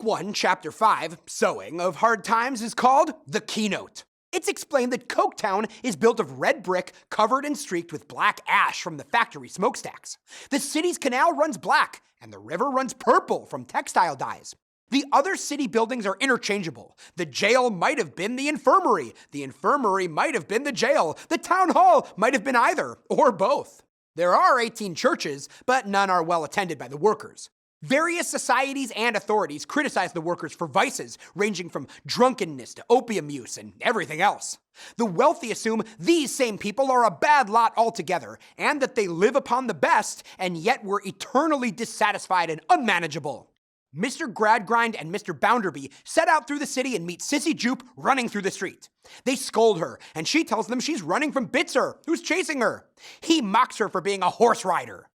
Book 1, Chapter 5, Sowing, of Hard Times is called The Keynote. It's explained that Coketown is built of red brick covered and streaked with black ash from the factory smokestacks. The city's canal runs black, and the river runs purple from textile dyes. The other city buildings are interchangeable. The jail might have been the infirmary might have been the jail, the town hall might have been either, or both. There are 18 churches, but none are well attended by the workers. Various societies and authorities criticize the workers for vices ranging from drunkenness to opium use and everything else. The wealthy assume these same people are a bad lot altogether, and that they live upon the best, and yet were eternally dissatisfied and unmanageable. Mr. Gradgrind and Mr. Bounderby set out through the city and meet Sissy Jupe running through the street. They scold her, and she tells them she's running from Bitzer, who's chasing her. He mocks her for being a horse rider.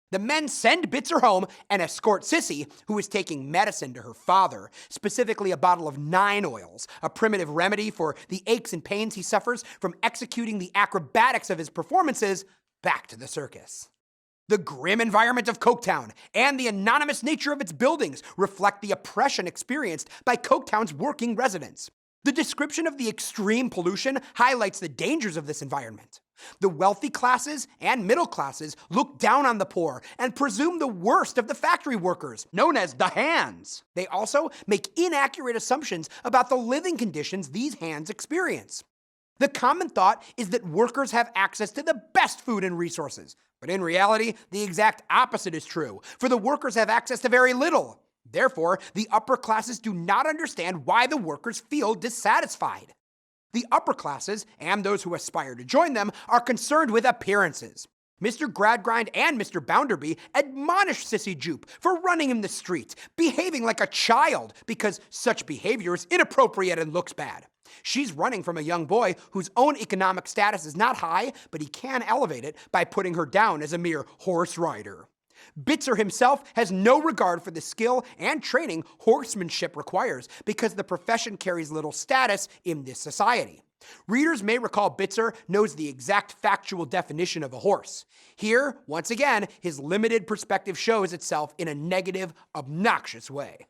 The men send Bitzer home and escort Sissy, who is taking medicine to her father, specifically a bottle of 9 oils, a primitive remedy for the aches and pains he suffers from executing the acrobatics of his performances, back to the circus. The grim environment of Coketown and the anonymous nature of its buildings reflect the oppression experienced by Coketown's working residents. The description of the extreme pollution highlights the dangers of this environment. The wealthy classes and middle classes look down on the poor and presume the worst of the factory workers, known as the hands. They also make inaccurate assumptions about the living conditions these hands experience. The common thought is that workers have access to the best food and resources, but in reality, the exact opposite is true, for the workers have access to very little. Therefore, the upper classes do not understand why the workers feel dissatisfied. The upper classes, and those who aspire to join them, are concerned with appearances. Mr. Gradgrind and Mr. Bounderby admonish Sissy Jupe for running in the street, behaving like a child, because such behavior is inappropriate and looks bad. She's running from a young boy whose own economic status is not high, but he can elevate it by putting her down as a mere horse rider. Bitzer himself has no regard for the skill and training horsemanship requires because the profession carries little status in this society. Readers may recall Bitzer knows the exact factual definition of a horse. Here, once again, his limited perspective shows itself in a negative, obnoxious way.